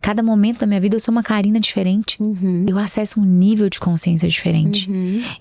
Cada momento da minha vida eu sou uma Karina diferente. Eu acesso um nível de consciência diferente.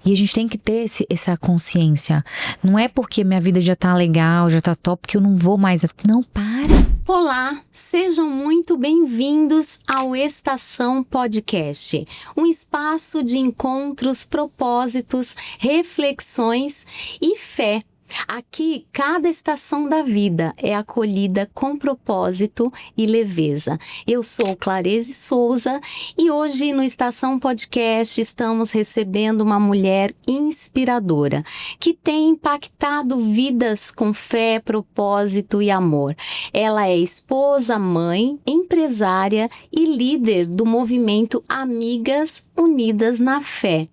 E a gente tem que ter essa consciência. Não é porque minha vida já tá legal, já tá top, que eu não vou mais. Não, para. Olá, sejam muito bem-vindos ao Estação Podcast, um espaço de encontros, propósitos, reflexões e fé. Aqui, cada estação da vida é acolhida com propósito e leveza. Eu sou Clarese Souza e hoje no Estação Podcast estamos recebendo uma mulher inspiradora que tem impactado vidas com fé, propósito e amor. Ela é esposa, mãe, empresária e líder do movimento Amigas Unidas na Fé.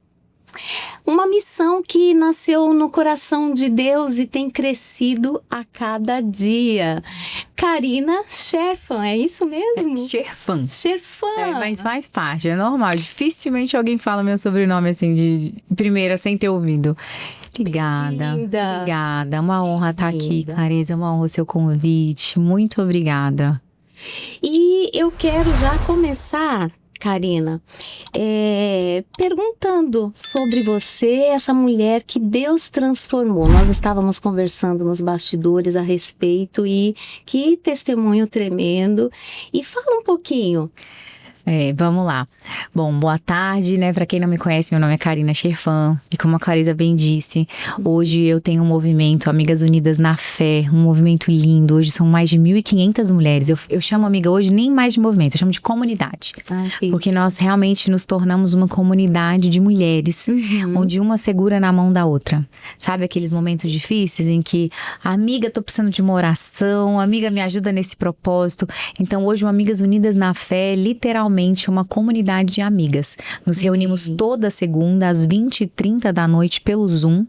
Uma missão que nasceu no coração de Deus e tem crescido a cada dia. Karina Scherfan, é isso mesmo? Scherfan. Scherfan. Mas faz parte, é normal. Dificilmente alguém fala meu sobrenome assim de primeira, sem ter ouvido. Obrigada. Obrigada. É uma honra estar aqui, Clarese. É uma honra o seu convite. Muito obrigada. E eu quero já começar, Karina, perguntando sobre você, essa mulher que Deus transformou. Nós estávamos conversando nos bastidores a respeito e que testemunho tremendo. E fala um pouquinho. Vamos lá. Bom, boa tarde, né? Pra quem não me conhece, meu nome é Karina Scherfan. E como a Clarisa bem disse, hoje eu tenho um movimento Amigas Unidas na Fé, um movimento lindo. Hoje são mais de 1.500 mulheres. Eu chamo amiga hoje nem mais de movimento, eu chamo de comunidade. Porque nós realmente nos tornamos uma comunidade de mulheres, onde uma segura na mão da outra. Sabe aqueles momentos difíceis em que, amiga, tô precisando de uma oração, amiga, me ajuda nesse propósito. Então hoje o Amigas Unidas na Fé, literalmente, uma comunidade de amigas. Nos reunimos toda segunda às 20h30 da noite pelo Zoom.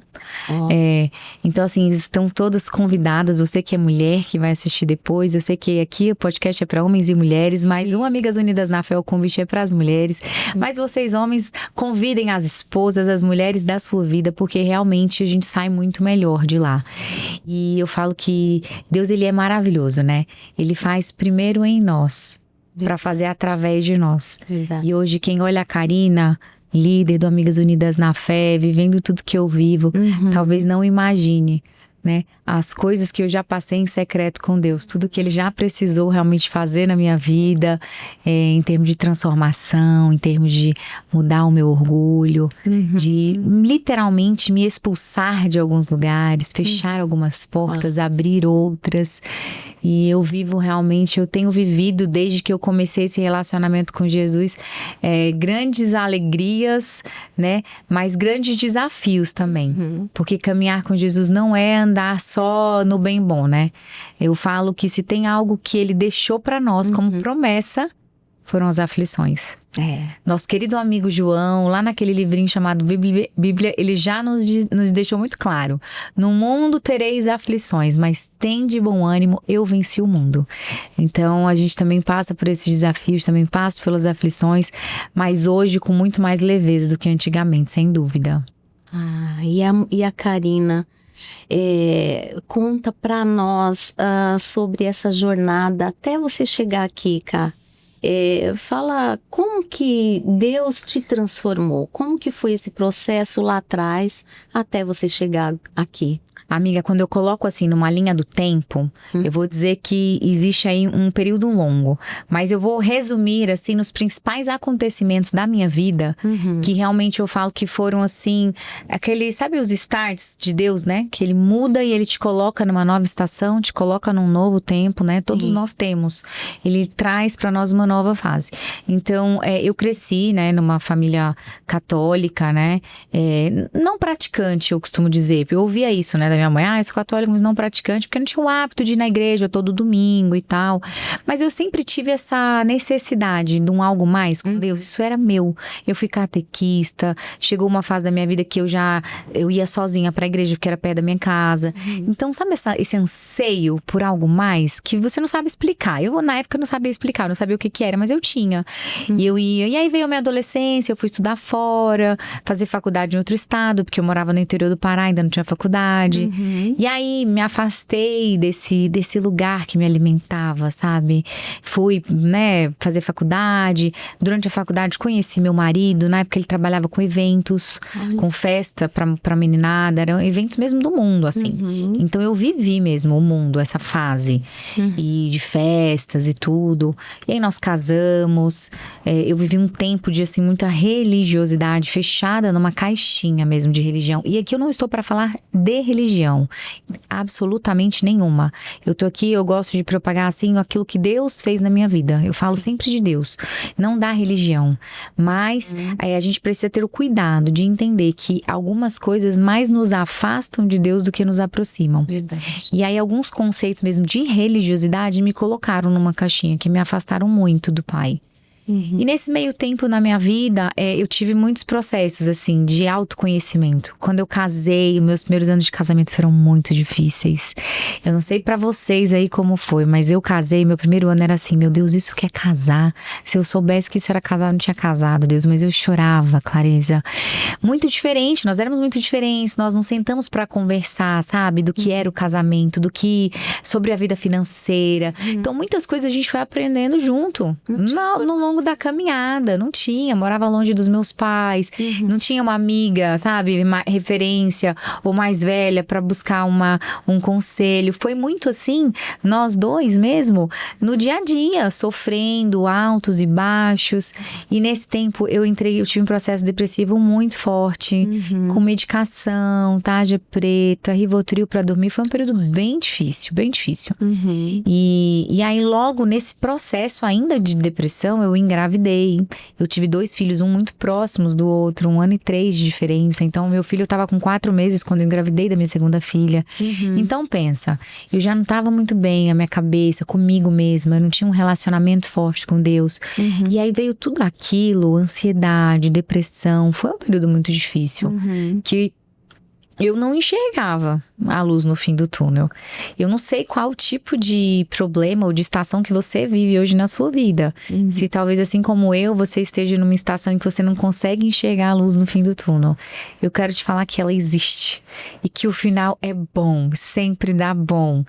Então assim, estão todas convidadas. Você que é mulher, que vai assistir depois. Eu sei que aqui o podcast é para homens e mulheres, mas o Amigas Unidas na Fé, o convite é para as mulheres. Mas vocês, homens, convidem as esposas, as mulheres da sua vida, porque realmente a gente sai muito melhor de lá. E eu falo que Deus, ele é maravilhoso, né? Ele faz primeiro em nós, para fazer através de nós. Verdade. E hoje quem olha a Karina, líder do Amigas Unidas na Fé, vivendo tudo que eu vivo, talvez não imagine, né, as coisas que eu já passei em secreto com Deus, tudo que Ele já precisou realmente fazer na minha vida, em termos de transformação, em termos de mudar o meu orgulho, de literalmente me expulsar de alguns lugares, fechar algumas portas, abrir outras. E eu vivo realmente, eu tenho vivido desde que eu comecei esse relacionamento com Jesus, grandes alegrias, né? Mas grandes desafios também. Porque caminhar com Jesus não é andar só no bem bom, né? Eu falo que se tem algo que Ele deixou para nós como promessa, foram as aflições. Nosso querido amigo João, lá naquele livrinho chamado Bíblia, ele já nos deixou muito claro: no mundo tereis aflições, mas tende bom ânimo, eu venci o mundo. Então a gente também passa por esses desafios, também passa pelas aflições, mas hoje com muito mais leveza do que antigamente, sem dúvida. E a Karina, conta pra nós sobre essa jornada até você chegar aqui, Cá. Fala como que Deus te transformou, como que foi esse processo lá atrás até você chegar aqui. Amiga, quando eu coloco assim numa linha do tempo, eu vou dizer que existe aí um período longo, mas eu vou resumir assim nos principais acontecimentos da minha vida, que realmente eu falo que foram assim, aquele, sabe os starts de Deus, né? Que Ele muda e Ele te coloca numa nova estação, te coloca num novo tempo, né? Todos nós temos. Ele traz pra nós uma nova fase. Então, eu cresci, né, numa família católica, né? Não praticante, eu costumo dizer. Eu ouvia isso, né, da minha mãe, eu sou católica, mas não praticante, porque eu não tinha o hábito de ir na igreja todo domingo e tal. Mas eu sempre tive essa necessidade de um algo mais com Deus, isso era meu. Eu fui catequista, chegou uma fase da minha vida que eu ia sozinha pra igreja, porque era perto da minha casa. Então, sabe esse anseio por algo mais que você não sabe explicar? Eu, na época, não sabia explicar, não sabia o que que era, mas eu tinha. E eu ia. E aí veio a minha adolescência, eu fui estudar fora, fazer faculdade em outro estado, porque eu morava no interior do Pará, ainda não tinha faculdade. E aí me afastei desse lugar que me alimentava, sabe? Fui, né, fazer faculdade. Durante a faculdade conheci meu marido, na época ele trabalhava com eventos, com festa pra meninada, eram eventos mesmo do mundo, assim. Então eu vivi mesmo o mundo, essa fase e de festas e tudo. E aí nós casamos, eu vivi um tempo de assim, muita religiosidade, fechada numa caixinha mesmo de religião. E aqui eu não estou para falar de religião, absolutamente nenhuma. Eu tô aqui, eu gosto de propagar assim aquilo que Deus fez na minha vida. Eu falo sempre de Deus, não da religião. Mas a gente precisa ter o cuidado de entender que algumas coisas mais nos afastam de Deus do que nos aproximam. Verdade. E aí alguns conceitos mesmo de religiosidade me colocaram numa caixinha que me afastaram muito do Pai. E nesse meio tempo na minha vida, eu tive muitos processos, assim, de autoconhecimento. Quando eu casei, meus primeiros anos de casamento foram muito difíceis. Eu não sei pra vocês aí como foi, mas eu casei, meu primeiro ano era assim, meu Deus, isso que é casar? Se eu soubesse que isso era casar, eu não tinha casado, Deus, mas eu chorava, Clareza. Muito diferente, nós éramos muito diferentes, nós não sentamos pra conversar, sabe? Do que era o casamento, sobre a vida financeira. Então, muitas coisas a gente foi aprendendo junto, no longo da caminhada, não tinha, morava longe dos meus pais, não tinha uma amiga, sabe, referência ou mais velha pra buscar um conselho. Foi muito assim, nós dois mesmo, no dia a dia, sofrendo altos e baixos. E nesse tempo eu tive um processo depressivo muito forte, com medicação, tarja preta, Rivotril pra dormir. Foi um período bem difícil, bem difícil. E aí logo nesse processo ainda de depressão, eu engravidei. Eu tive 2 filhos, um muito próximos do outro, 1 ano e 3 de diferença. Então, meu filho tava com 4 meses quando eu engravidei da minha segunda filha. Então, pensa, eu já não tava muito bem, a minha cabeça, comigo mesma. Eu não tinha um relacionamento forte com Deus. E aí veio tudo aquilo, ansiedade, depressão. Foi um período muito difícil. Que eu não enxergava a luz no fim do túnel. Eu não sei qual tipo de problema ou de estação que você vive hoje na sua vida. Se talvez assim como eu, você esteja numa estação em que você não consegue enxergar a luz no fim do túnel. Eu quero te falar que ela existe. E que o final é bom, sempre dá bom.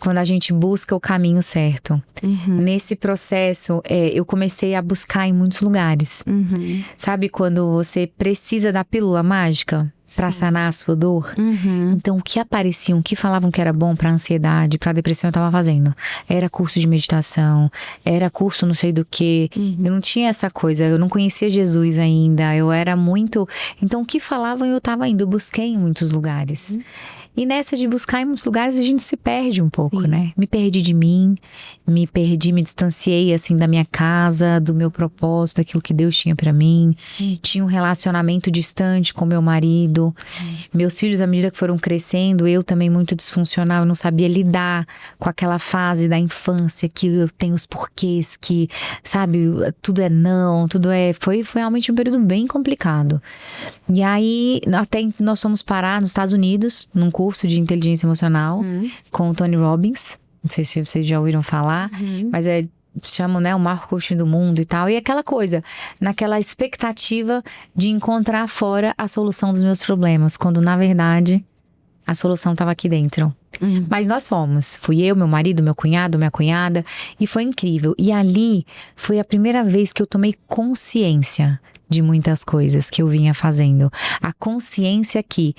Quando a gente busca o caminho certo. Nesse processo, eu comecei a buscar em muitos lugares. Sabe quando você precisa da pílula mágica? Pra sanar a sua dor. Então, o que apareciam, o que falavam que era bom pra ansiedade, pra depressão, eu tava fazendo. Era curso de meditação, era curso não sei do que. Eu não tinha essa coisa, eu não conhecia Jesus ainda, eu era muito... Então, o que falavam, eu tava indo, eu busquei em muitos lugares. E nessa de buscar em muitos lugares, a gente se perde um pouco, né? Me perdi de mim, me distanciei, assim, da minha casa, do meu propósito, daquilo que Deus tinha pra mim. Tinha um relacionamento distante com meu marido. Meus filhos, à medida que foram crescendo, eu também muito disfuncional, eu não sabia lidar com aquela fase da infância, que eu tenho os porquês, que, sabe, tudo é não, tudo é... Foi realmente um período bem complicado. E aí, até nós fomos parar nos Estados Unidos, num curso de inteligência emocional com o Tony Robbins. Não sei se vocês já ouviram falar, mas chamam, né, o maior coaching do mundo e tal. E aquela coisa, naquela expectativa de encontrar fora a solução dos meus problemas, quando na verdade a solução estava aqui dentro. Mas nós fomos. Fui eu, meu marido, meu cunhado, minha cunhada. E foi incrível. E ali foi a primeira vez que eu tomei consciência de muitas coisas que eu vinha fazendo. A consciência que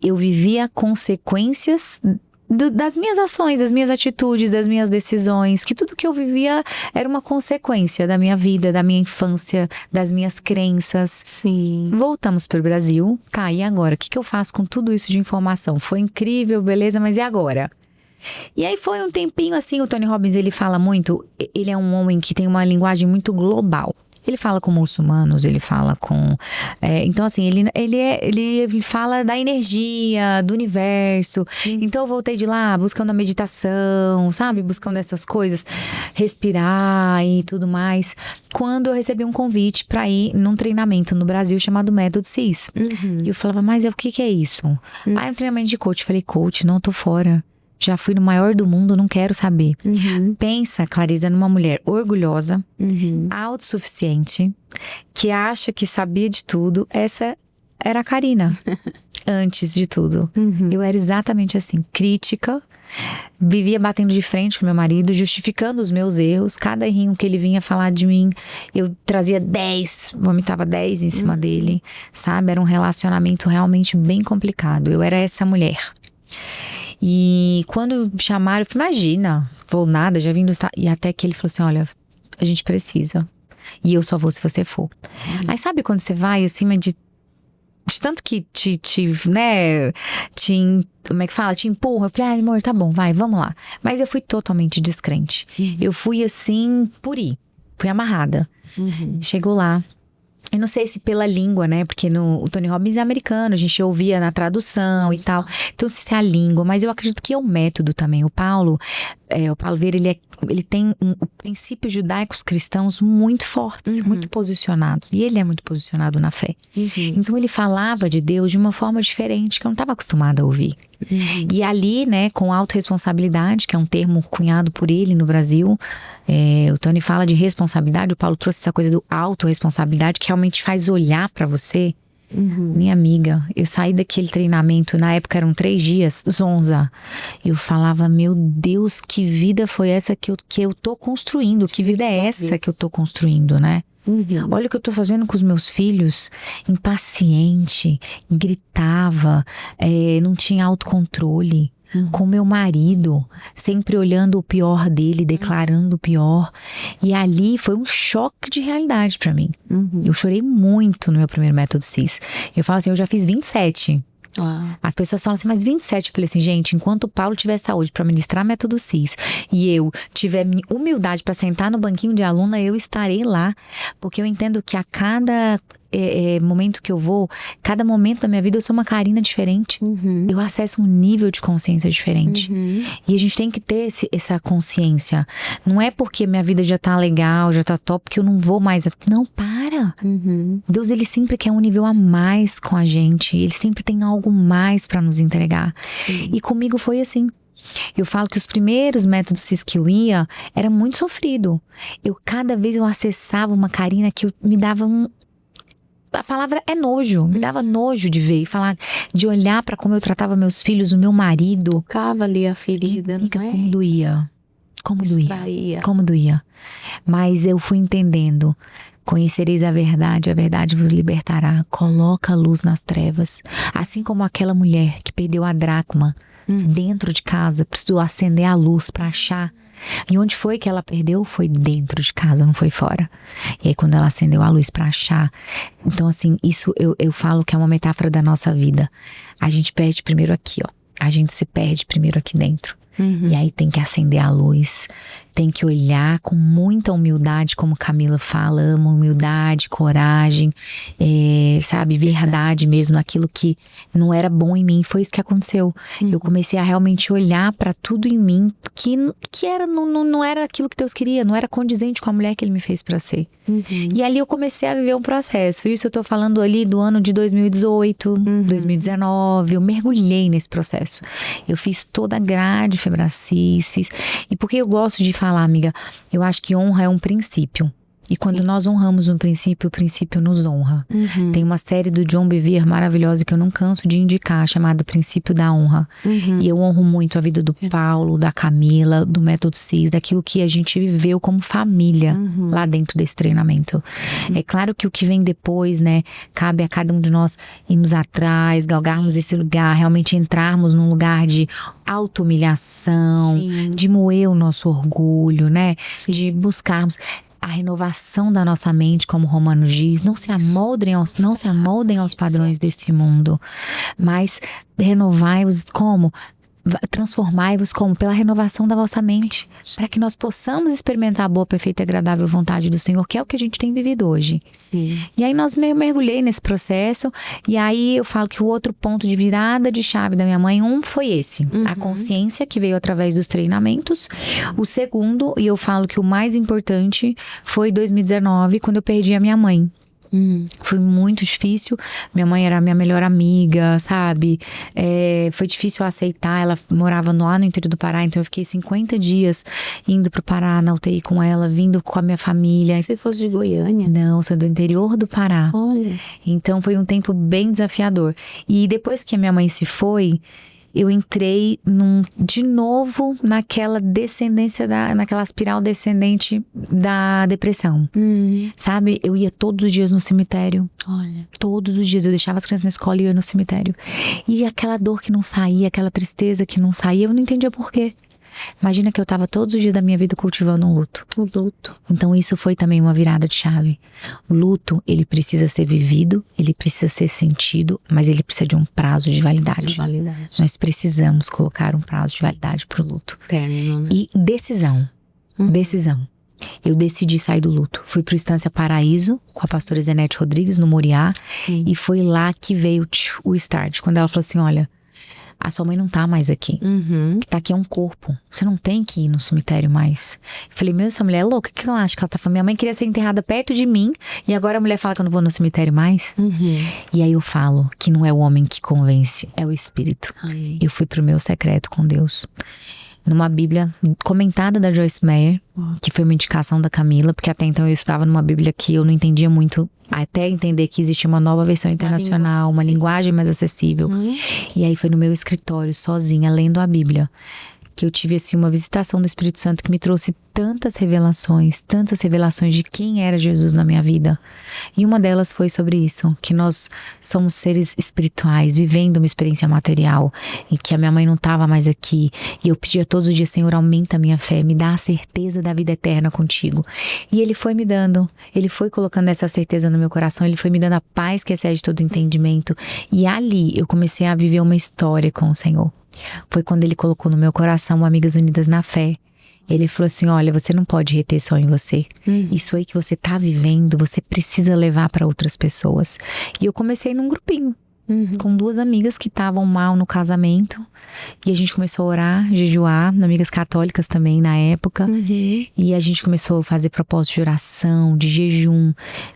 eu vivia consequências das minhas ações, das minhas atitudes, das minhas decisões, que tudo que eu vivia era uma consequência da minha vida, da minha infância, das minhas crenças. Sim. Voltamos pro Brasil, tá, e agora? O que eu faço com tudo isso de informação? Foi incrível, beleza, mas e agora? E aí foi um tempinho assim, o Tony Robbins, ele fala muito, ele é um homem que tem uma linguagem muito global. Ele fala com muçulmanos, ele fala com... então, assim, ele fala da energia, do universo. Então, eu voltei de lá buscando a meditação, sabe? Buscando essas coisas, respirar e tudo mais. Quando eu recebi um convite pra ir num treinamento no Brasil chamado Método CIS. E eu falava, mas o que é isso? Ah, é um treinamento de coach. Eu falei, coach, não, tô fora. Já fui no maior do mundo, não quero saber. Pensa, Clarisa, numa mulher orgulhosa, autossuficiente, que acha que sabia de tudo. Essa era a Karina, antes de tudo. Eu era exatamente assim, crítica. Vivia batendo de frente com meu marido, justificando os meus erros. Cada errinho que ele vinha falar de mim, eu trazia 10, vomitava 10 em cima dele, sabe? Era um relacionamento realmente bem complicado. Eu era essa mulher. E quando chamaram, eu falei, imagina, vou nada, já vim do estado. E até que ele falou assim, olha, a gente precisa. E eu só vou se você for. Aí sabe quando você vai acima de tanto que como é que fala? Te empurra. Eu falei, amor, tá bom, vai, vamos lá. Mas eu fui totalmente descrente. Eu fui assim, por ir. Fui amarrada. Chegou lá. Eu não sei se pela língua, né? Porque o Tony Robbins é americano, a gente ouvia na tradução e tal. Então, não sei se é a língua, mas eu acredito que é o método também. O Paulo Vieira, ele tem princípios judaicos cristãos muito fortes, muito posicionados. E ele é muito posicionado na fé. Então, ele falava de Deus de uma forma diferente, que eu não estava acostumada a ouvir. E ali, né, com autorresponsabilidade, que é um termo cunhado por ele no Brasil, o Tony fala de responsabilidade, o Paulo trouxe essa coisa do autorresponsabilidade, que realmente faz olhar para você. Minha amiga, eu saí daquele treinamento, na época eram 3 dias, zonza. Eu falava, meu Deus, que vida foi essa que eu tô construindo? Que vida é essa que eu tô construindo, né? Olha o que eu tô fazendo com os meus filhos, impaciente, gritava, não tinha autocontrole. Com meu marido, sempre olhando o pior dele, declarando o pior. E ali foi um choque de realidade pra mim. Eu chorei muito no meu primeiro método CIS. Eu falo assim, eu já fiz 27. As pessoas falam assim, mas 27? Eu falei assim, gente, enquanto o Paulo tiver saúde pra ministrar método CIS e eu tiver humildade pra sentar no banquinho de aluna, eu estarei lá. Porque eu entendo que a cada momento que eu vou, cada momento da minha vida eu sou uma Karina diferente. Eu acesso um nível de consciência diferente. E a gente tem que ter essa consciência. Não é porque minha vida já tá legal, já tá top, que eu não vou mais. Não, para! Deus, ele sempre quer um nível a mais com a gente. Ele sempre tem algo mais pra nos entregar. E comigo foi assim. Eu falo que os primeiros métodos CIS que eu ia, era muito sofrido. Cada vez eu acessava uma Karina que me dava a palavra é nojo, me dava nojo de ver e falar, de olhar pra como eu tratava meus filhos, o meu marido. Tocava ali a ferida, não é? Como doía. Como doía. Mas eu fui entendendo. Conhecereis a verdade vos libertará. Coloca a luz nas trevas. Assim como aquela mulher que perdeu a dracma dentro de casa, precisou acender a luz pra achar. E onde foi que ela perdeu? Foi dentro de casa, não foi fora. E aí quando ela acendeu a luz pra achar. Então assim, isso eu falo que é uma metáfora da nossa vida. A gente perde primeiro aqui, ó. A gente se perde primeiro aqui dentro. E aí tem que acender a luz, tem que olhar com muita humildade, como Camila fala, amo humildade, coragem, sabe, verdade mesmo, aquilo que não era bom em mim. Foi isso que aconteceu. Eu comecei a realmente olhar pra tudo em mim que era, não era aquilo que Deus queria, não era condizente com a mulher que Ele me fez pra ser. E ali eu comecei a viver um processo. Isso eu tô falando ali do ano de 2018, 2019. Eu mergulhei nesse processo. Eu fiz toda a grade Febracis, E por que eu gosto de falar, amiga? Eu acho que honra é um princípio. E quando nós honramos um princípio, o princípio nos honra. Tem uma série do John Bevere maravilhosa que eu não canso de indicar, chamada Princípio da Honra. E eu honro muito a vida do Paulo, da Camila, do Método CIS, daquilo que a gente viveu como família lá dentro desse treinamento. É claro que o que vem depois, né, cabe a cada um de nós irmos atrás, galgarmos esse lugar, realmente entrarmos num lugar de auto-humilhação, de moer o nosso orgulho, né, de buscarmos a renovação da nossa mente, como Romanos diz. Não se amoldem aos padrões desse mundo, mas renovai-vos como? Transformai-vos como? Pela renovação da vossa mente, para que nós possamos experimentar a boa, perfeita e agradável vontade do Senhor, que é o que a gente tem vivido hoje. E aí nós mergulhei nesse processo, e aí eu falo que o outro ponto de virada de chave da minha mãe, foi esse, a consciência que veio através dos treinamentos. O segundo, e eu falo que o mais importante, foi 2019, quando eu perdi a minha mãe. Foi muito difícil. Minha mãe era a minha melhor amiga, sabe? Foi difícil aceitar. Ela morava lá no interior do Pará, então eu fiquei 50 dias indo pro Pará na UTI com ela, vindo com a minha família. Você fosse de Goiânia? Não, sou do interior do Pará. Olha. Então foi um tempo bem desafiador. E depois que a minha mãe se foi, eu entrei de novo naquela descendência, naquela espiral descendente da depressão. Sabe? Eu ia todos os dias no cemitério. Olha. Todos os dias. Eu deixava as crianças na escola e ia no cemitério. E aquela dor que não saía, aquela tristeza que não saía, eu não entendia por quê. Imagina que eu estava todos os dias da minha vida cultivando um luto. O luto. Então isso foi também uma virada de chave. O luto, ele precisa ser vivido, ele precisa ser sentido, mas ele precisa de um prazo de validade. Nós precisamos colocar um prazo de validade pro luto. Término, né? E decisão. Decisão. Eu decidi sair do luto. Fui pro Estância Paraíso com a pastora Zenete Rodrigues no Moriá. Sim. E foi lá que veio o start. Quando ela falou assim, olha, a sua mãe não tá mais aqui. Que tá aqui é um corpo. Você não tem que ir no cemitério mais. Eu falei, meu, essa mulher é louca. O que ela acha que ela tá falando? Minha mãe queria ser enterrada perto de mim. E agora a mulher fala que eu não vou no cemitério mais. E aí eu falo que não é o homem que convence, é o Espírito. Amém. Eu fui pro meu secreto com Deus. Numa Bíblia comentada da Joyce Meyer, que foi uma indicação da Camila, porque até então eu estudava numa Bíblia que eu não entendia muito, até entender que existia uma nova versão internacional, uma linguagem mais acessível. E aí foi no meu escritório, sozinha, lendo a Bíblia, que eu tive assim uma visitação do Espírito Santo que me trouxe tantas revelações de quem era Jesus na minha vida. E uma delas foi sobre isso, que nós somos seres espirituais, vivendo uma experiência material, e que a minha mãe não estava mais aqui. E eu pedia todos os dias, Senhor, aumenta a minha fé, me dá a certeza da vida eterna contigo. E Ele foi me dando, Ele foi colocando essa certeza no meu coração, Ele foi me dando a paz que excede todo entendimento. E ali eu comecei a viver uma história com o Senhor. Foi quando Ele colocou no meu coração Amigas Unidas na Fé. Ele falou assim, olha, você não pode reter só em você. Isso aí que você tá vivendo, você precisa levar para outras pessoas. E eu comecei num grupinho, com 2 amigas que estavam mal no casamento. E a gente começou a orar, jejuar, amigas católicas também na época. E a gente começou a fazer propósito de oração, de jejum.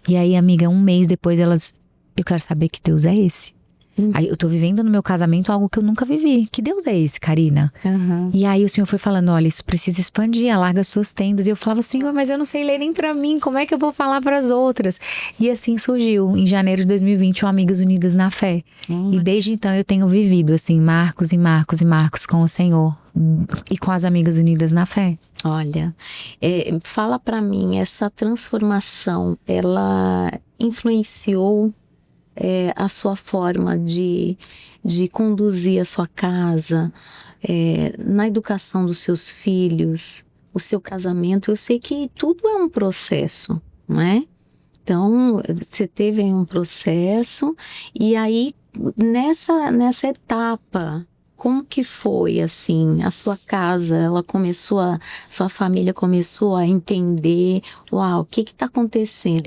E aí, amiga, 1 mês depois eu quero saber que Deus é esse. Aí eu tô vivendo no meu casamento algo que eu nunca vivi. Que Deus é esse, Karina? E aí o Senhor foi falando, olha, isso precisa expandir, alarga suas tendas. E eu falava, Senhor, mas eu não sei ler nem pra mim, como é que eu vou falar pras outras? E assim surgiu, em janeiro de 2020, o Amigas Unidas na Fé. E desde então eu tenho vivido, assim, marcos e marcos e marcos com o Senhor. E com as Amigas Unidas na Fé. Olha, fala pra mim, essa transformação, ela influenciou a sua forma de conduzir a sua casa, na educação dos seus filhos, o seu casamento? Eu sei que tudo é um processo, não é? Então, você teve aí um processo, e aí, nessa etapa, como que foi, assim, a sua casa, sua família começou a entender, uau, o que está acontecendo?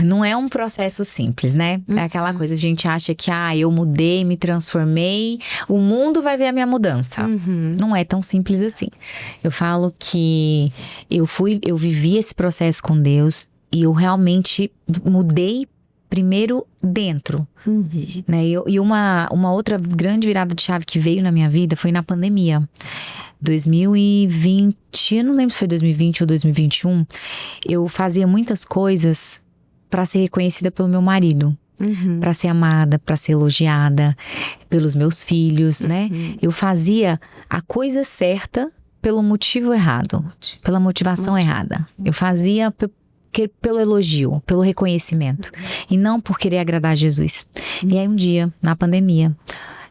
Não é um processo simples, né? É aquela coisa, a gente acha que, eu mudei, me transformei, o mundo vai ver a minha mudança. Não é tão simples assim. Eu falo que eu vivi esse processo com Deus e eu realmente mudei primeiro dentro, né? E uma outra grande virada de chave que veio na minha vida foi na pandemia. 2020, eu não lembro se foi 2020 ou 2021, eu fazia muitas coisas para ser reconhecida pelo meu marido. Para ser amada, para ser elogiada pelos meus filhos, né? Eu fazia a coisa certa pelo motivo errado, pela motivação errada. Eu fazia pelo elogio, pelo reconhecimento, e não por querer agradar a Jesus. E aí um dia, na pandemia,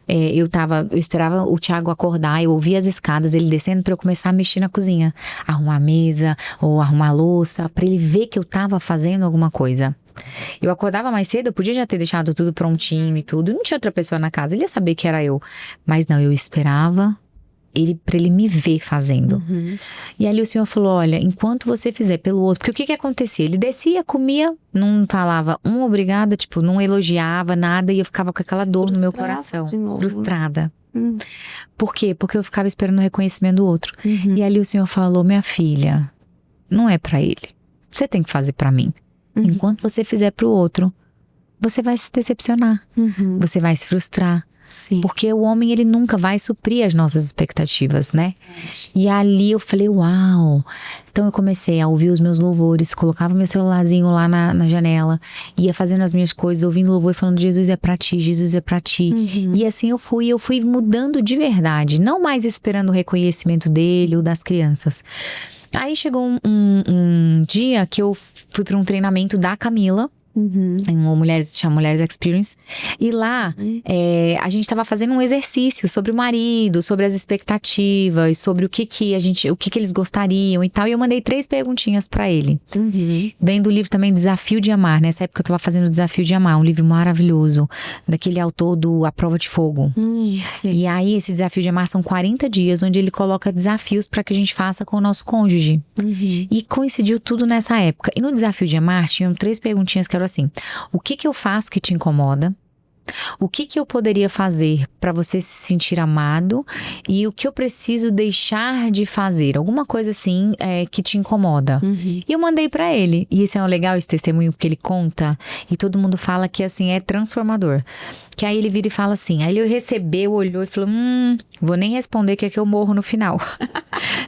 eu esperava o Thiago acordar, eu ouvia as escadas, ele descendo para eu começar a mexer na cozinha, arrumar a mesa ou arrumar a louça, para ele ver que eu tava fazendo alguma coisa. Eu acordava mais cedo, eu podia já ter deixado tudo prontinho e tudo, não tinha outra pessoa na casa, ele ia saber que era eu, mas não, eu esperava pra ele me ver fazendo. E ali o Senhor falou, olha, enquanto você fizer pelo outro, porque o que acontecia? Ele descia, comia, não falava obrigada, tipo, não elogiava nada, e eu ficava com aquela dor no meu coração, frustrada. Por quê? Porque eu ficava esperando o reconhecimento do outro. E ali o Senhor falou, minha filha, não é pra ele, você tem que fazer pra mim. Enquanto você fizer pro outro, você vai se decepcionar. Você vai se frustrar. Sim. Porque o homem, ele nunca vai suprir as nossas expectativas, né? E ali eu falei, uau! Então eu comecei a ouvir os meus louvores, colocava meu celularzinho lá na janela, ia fazendo as minhas coisas, ouvindo louvor e falando, Jesus é pra ti, Jesus é pra ti. E assim eu fui mudando de verdade, não mais esperando o reconhecimento dele ou das crianças. Aí chegou um dia que eu fui para um treinamento da Camila, chama Mulheres Experience, e lá a gente estava fazendo um exercício sobre o marido, sobre as expectativas, sobre o que eles gostariam e tal, e eu mandei 3 perguntinhas para ele. Vem do livro também Desafio de Amar. Nessa época eu estava fazendo o Desafio de Amar, um livro maravilhoso daquele autor do A Prova de Fogo. E aí esse Desafio de Amar são 40 dias onde ele coloca desafios para que a gente faça com o nosso cônjuge. E coincidiu tudo nessa época. E no Desafio de Amar tinham 3 perguntinhas que eram assim: o que eu faço que te incomoda? O que eu poderia fazer para você se sentir amado? E o que eu preciso deixar de fazer? Alguma coisa assim que te incomoda. E eu mandei para ele. E esse é legal, esse testemunho, porque ele conta e todo mundo fala que assim é transformador. Que aí ele vira e fala assim, aí ele recebeu, olhou e falou, vou nem responder que é que eu morro no final.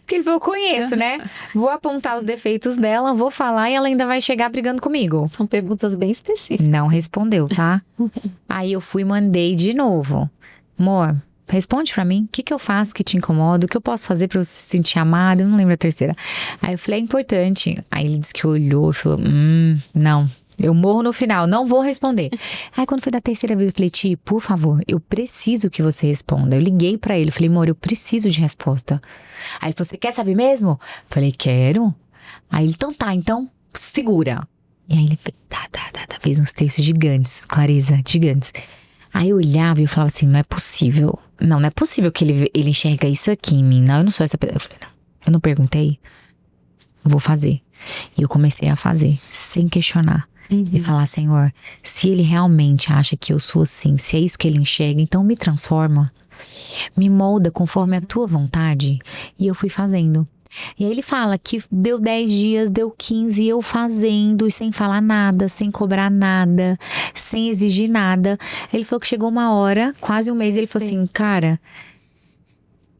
Porque ele falou, eu conheço, né? Vou apontar os defeitos dela, vou falar e ela ainda vai chegar brigando comigo. São perguntas bem específicas. Não respondeu, tá? Aí eu fui e mandei de novo. Amor, responde pra mim, o que eu faço que te incomoda? O que eu posso fazer pra você se sentir amado? Eu não lembro a terceira. Aí eu falei, é importante. Aí ele disse que olhou e falou, não. Eu morro no final, não vou responder. Aí quando foi da terceira vez eu falei, Ti, por favor, eu preciso que você responda. Eu liguei pra ele, falei, amor, eu preciso de resposta. Aí ele falou, você quer saber mesmo? Falei, quero. Aí ele, então segura. E aí ele fez uns textos gigantes, Clareza, gigantes. Aí eu olhava e eu falava assim, não é possível. Não é possível que ele enxerga isso aqui em mim. Não, eu não sou essa pessoa. Eu falei, não, eu não perguntei. Vou fazer. E eu comecei a fazer, sem questionar. E falar, Senhor, se ele realmente acha que eu sou assim, se é isso que ele enxerga, então me transforma, me molda conforme a tua vontade. E eu fui fazendo. E aí ele fala que deu 10 dias, deu 15, eu fazendo, e sem falar nada, sem cobrar nada, sem exigir nada. Ele falou que chegou uma hora, quase um mês, ele falou assim, cara,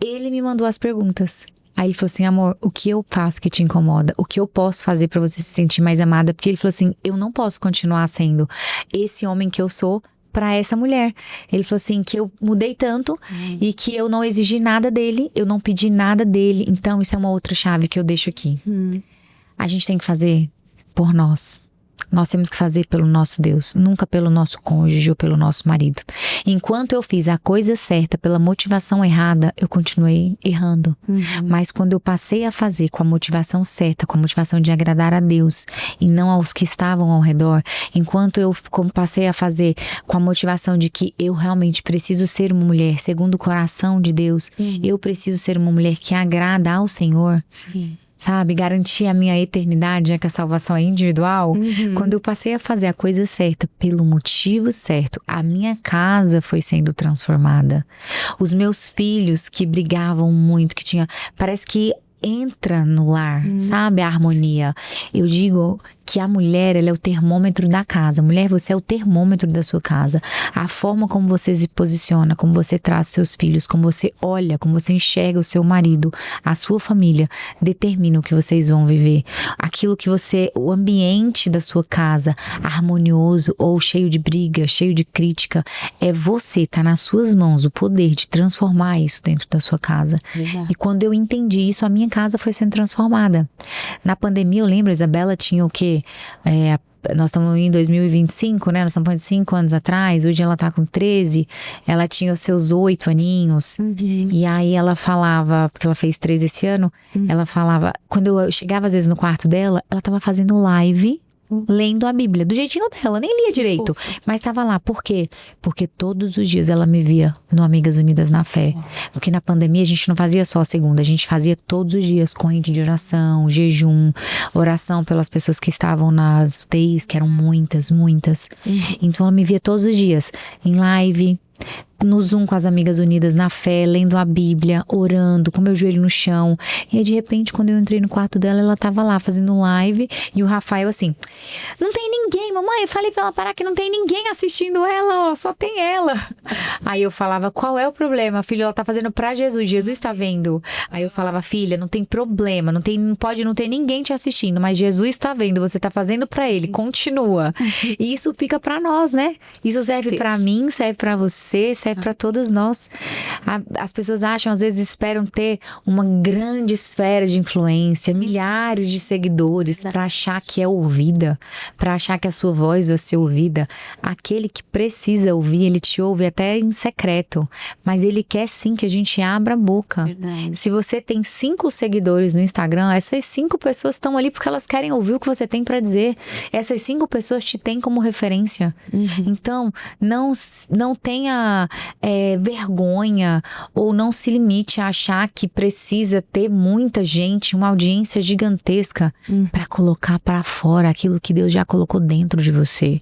ele me mandou as perguntas. Aí ele falou assim, amor, o que eu faço que te incomoda? O que eu posso fazer pra você se sentir mais amada? Porque ele falou assim, eu não posso continuar sendo esse homem que eu sou pra essa mulher. Ele falou assim, que eu mudei tanto e que eu não exigi nada dele, eu não pedi nada dele. Então isso é uma outra chave que eu deixo aqui. A gente tem que fazer por nós. Nós temos que fazer pelo nosso Deus, nunca pelo nosso cônjuge ou pelo nosso marido. Enquanto eu fiz a coisa certa pela motivação errada, eu continuei errando. Mas quando eu passei a fazer com a motivação certa, com a motivação de agradar a Deus e não aos que estavam ao redor, enquanto eu passei a fazer com a motivação de que eu realmente preciso ser uma mulher segundo o coração de Deus, eu preciso ser uma mulher que agrada ao Senhor, sabe, garantir a minha eternidade, já que a salvação é individual. Quando eu passei a fazer a coisa certa, pelo motivo certo, a minha casa foi sendo transformada. Os meus filhos que brigavam muito, que tinha, parece que entra no lar, sabe, a harmonia. Eu digo que a mulher, ela é o termômetro da casa. Mulher, você é o termômetro da sua casa. A forma como você se posiciona, como você trata seus filhos, como você olha, como você enxerga o seu marido, a sua família, determina o que vocês vão viver. Aquilo que o ambiente da sua casa, harmonioso ou cheio de briga, cheio de crítica, é você, tá nas suas mãos o poder de transformar isso dentro da sua casa. E quando eu entendi isso, a minha casa foi sendo transformada. Na pandemia, eu lembro, a Isabela tinha o quê? Nós estamos em 2025, né? Nós estamos falando de 5 anos atrás. Hoje ela tá com 13. Ela tinha os seus 8 aninhos. E aí ela falava, porque ela fez 13 esse ano, ela falava, quando eu chegava às vezes no quarto dela, ela tava fazendo live, lendo a Bíblia, do jeitinho dela, nem lia direito, mas estava lá. Por quê? Porque todos os dias ela me via no Amigas Unidas na Fé. Porque na pandemia a gente não fazia só a segunda, a gente fazia todos os dias corrente de oração, jejum, oração pelas pessoas que estavam nas UTIs, que eram muitas. Então ela me via todos os dias em live, no Zoom com as Amigas Unidas na fé, lendo a Bíblia, orando, com meu joelho no chão. E aí, de repente, quando eu entrei no quarto dela, ela tava lá fazendo live. E o Rafael assim, não tem ninguém, mamãe. Eu falei pra ela parar que não tem ninguém assistindo ela, ó, só tem ela. Aí eu falava, qual é o problema? Filha, ela tá fazendo pra Jesus, Jesus tá vendo. Aí eu falava, filha, não tem problema, pode não ter ninguém te assistindo, mas Jesus tá vendo, você tá fazendo pra ele, continua. E isso fica pra nós, né? Isso serve pra mim, serve pra você, serve para todos nós. As pessoas acham, às vezes esperam ter uma grande esfera de influência, milhares de seguidores para achar que é ouvida, para achar que a sua voz vai ser ouvida. Aquele que precisa ouvir, ele te ouve até em secreto, mas ele quer sim que a gente abra a boca. Verdade. Se você tem 5 seguidores no Instagram, essas 5 pessoas estão ali porque elas querem ouvir o que você tem para dizer. Essas 5 pessoas te têm como referência. Então, não tenha vergonha ou não se limite a achar que precisa ter muita gente, uma audiência gigantesca para colocar para fora aquilo que Deus já colocou dentro de você.